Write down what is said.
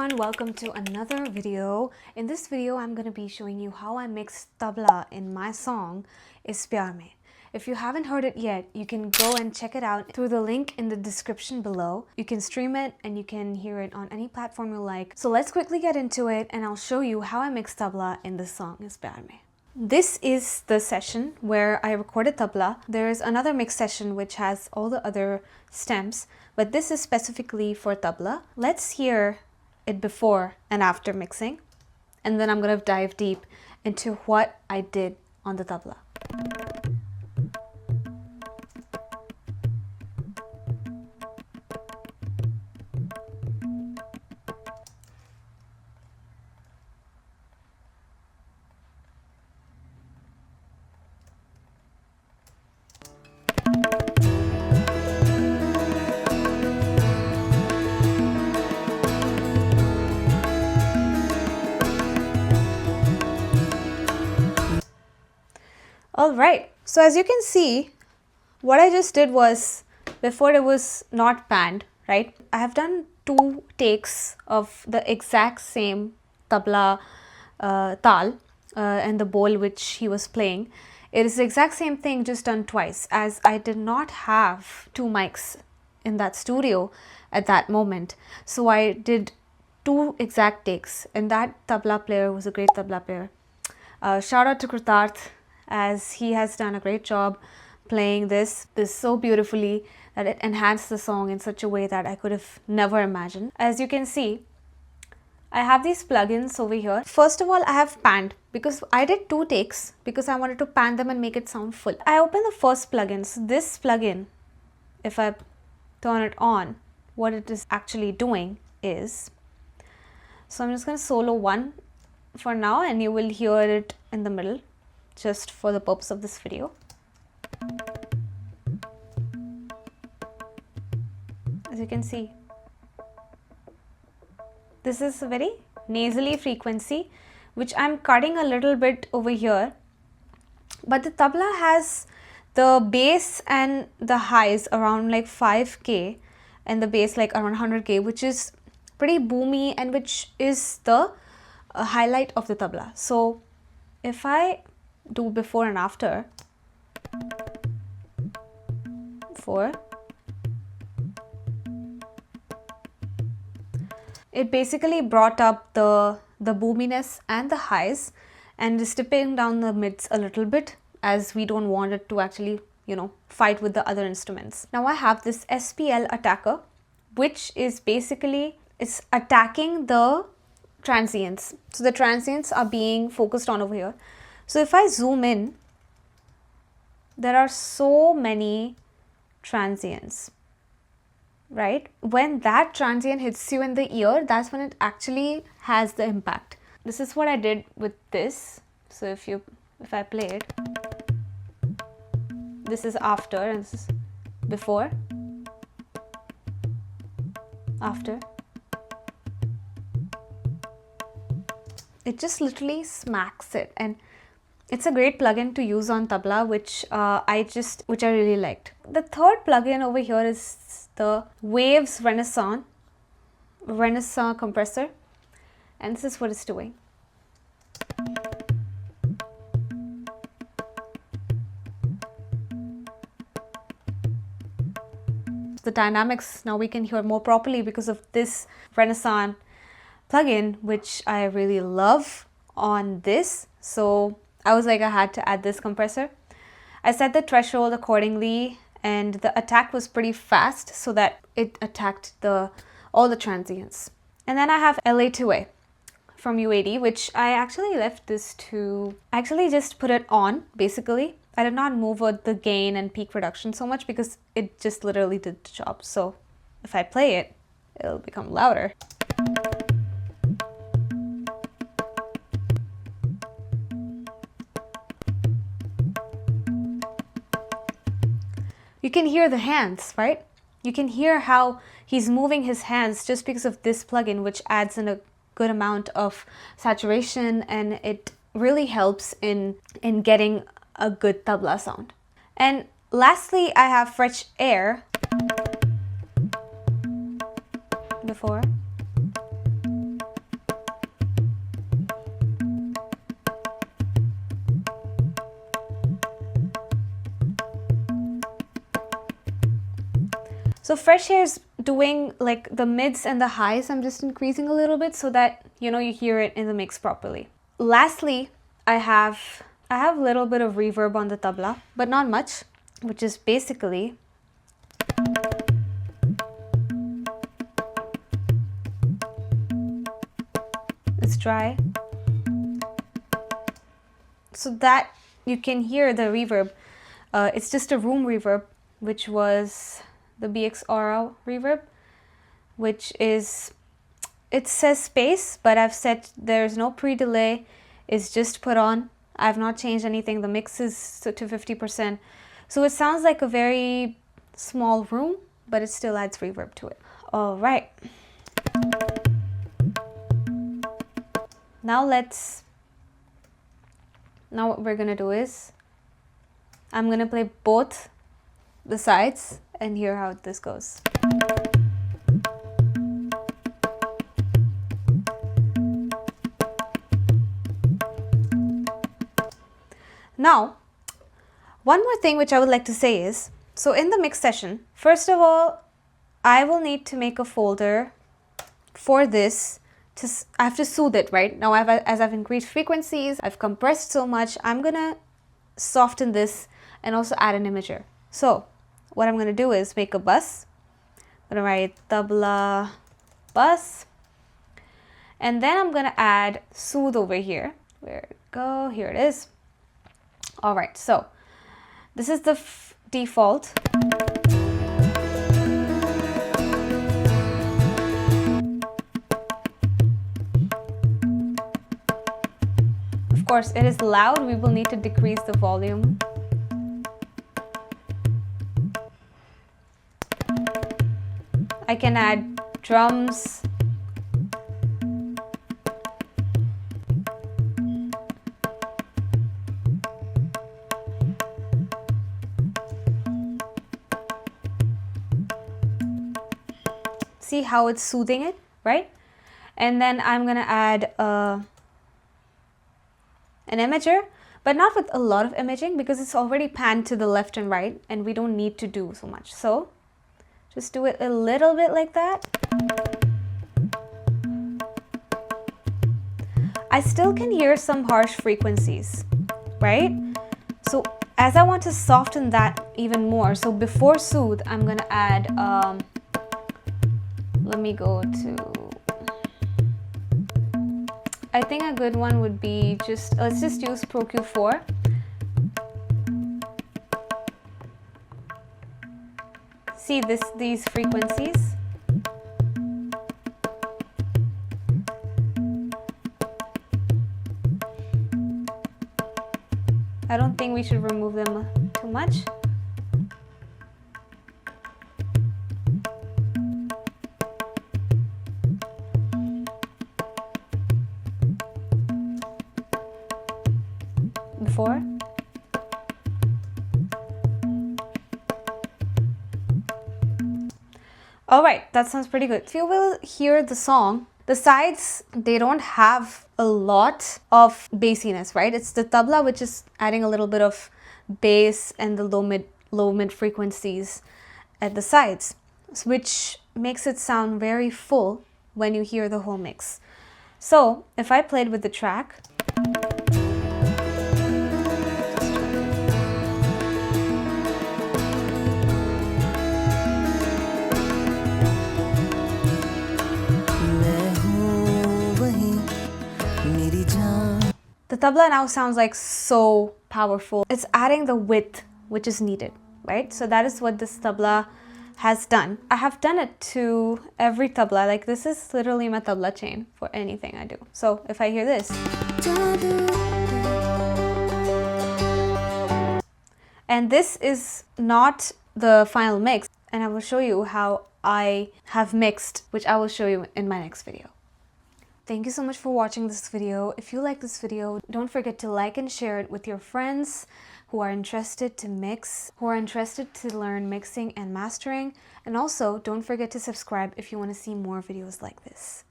everyone, welcome to another video. In this video, I'm going to be showing you how I mix tabla in my song is Pyaar Me. If you haven't heard it yet, you can go and check it out through the link in the description below. You can stream it and you can hear it on any platform you like. So let's quickly get into it and I'll show you how I mix tabla in this song is Pyaar Me. This is the session where I recorded tabla. There's another mix session which has all the other stems, but this is specifically for tabla. Let's hear it before and after mixing, and then I'm going to dive deep into what I did on the tabla. Alright, so as you can see, what I just did was, before it was not panned, right? I have done 2 takes of the exact same tabla tal and the bowl which he was playing. It is the exact same thing, just done twice, as I did not have 2 mics in that studio at that moment. So I did 2 exact takes, and that tabla player was a great tabla player. Shout out to Kritarth, as he has done a great job playing this so beautifully that it enhanced the song in such a way that I could have never imagined. As you can see, I have these plugins over here. First of all, I have panned because I did 2 takes because I wanted to pan them and make it sound full. I opened the first plugin. So this plugin, if I turn it on, what it is actually doing is, so I'm just going to solo 1 for now and you will hear it in the middle, just for the purpose of this video. As you can see, this is a very nasally frequency which I'm cutting a little bit over here, but the tabla has the bass and the highs around like 5k and the bass like around 100k, which is pretty boomy and which is the highlight of the tabla. So if I do before and after, it basically brought up the boominess and the highs and is dipping down the mids a little bit, as we don't want it to actually, you know, fight with the other instruments. Now I have this SPL attacker, which is basically, it's attacking the transients. So the transients are being focused on over here. So if I zoom in, there are so many transients, right? When that transient hits you in the ear, that's when it actually has the impact. This is what I did with this. So if I play it, this is after and this is before, after. It just literally smacks it, and it's a great plugin to use on tabla, which I really liked. The third plugin over here is the Waves Renaissance compressor, and this is what it's doing. The dynamics now we can hear more properly because of this Renaissance plugin, which I really love on this. So I was like, I had to add this compressor. I set the threshold accordingly and the attack was pretty fast so that it attacked all the transients. And then I have LA2A from UAD, which I actually left this to, I actually just put it on basically. I did not move the gain and peak reduction so much because it just literally did the job. So if I play it, it'll become louder. You can hear the hands, right? You can hear how he's moving his hands just because of this plugin, which adds in a good amount of saturation, and it really helps in getting a good tabla sound. And lastly, I have Fresh Air before So fresh air is doing like the mids and the highs. I'm just increasing a little bit so that you hear it in the mix properly. Lastly, I have a little bit of reverb on the tabla, but not much, which is basically it's dry, so that you can hear the reverb. It's just a room reverb, which was the BX Aura reverb, which is, it says space, but I've set there's no pre-delay. It's just put on. I've not changed anything. The mix is to 50%. So it sounds like a very small room, but it still adds reverb to it. All right. Now what we're gonna do is I'm gonna play both the sides and hear how this goes. Now, one more thing which I would like to say is, so in the mix session, first of all, I will need to make a folder for this. I have to soothe it, right? Now, as I've increased frequencies, I've compressed so much, I'm gonna soften this and also add an imager. So what I'm gonna do is make a bus. I'm gonna write tabla bus, and then I'm gonna add soothe over here. Where'd it go? Here it is. All right, so this is the default. Of course, it is loud. We will need to decrease the volume. I can add drums. See how it's soothing it, right? And then I'm gonna add an imager, but not with a lot of imaging because it's already panned to the left and right and we don't need to do so much. So just do it a little bit like that. I still can hear some harsh frequencies, right? So as I want to soften that even more, so before soothe, I'm gonna add, let me go to, I think a good one would be let's just use Pro Q4. See these frequencies. I don't think we should remove them too much. Before. All right, that sounds pretty good. If you will hear the song, the sides, they don't have a lot of bassiness, right? It's the tabla which is adding a little bit of bass and the low mid frequencies at the sides, which makes it sound very full when you hear the whole mix. So if I played with the track, the tabla now sounds like so powerful. It's adding the width which is needed, right? So that is what this tabla has done. I have done it to every tabla. Like this is literally my tabla chain for anything I do. So if I hear this, and this is not the final mix, and I will show you how I have mixed, which I will show you in my next video. Thank you so much for watching this video. If you like this video, don't forget to like and share it with your friends who are interested to mix, who are interested to learn mixing and mastering. And also, don't forget to subscribe if you want to see more videos like this.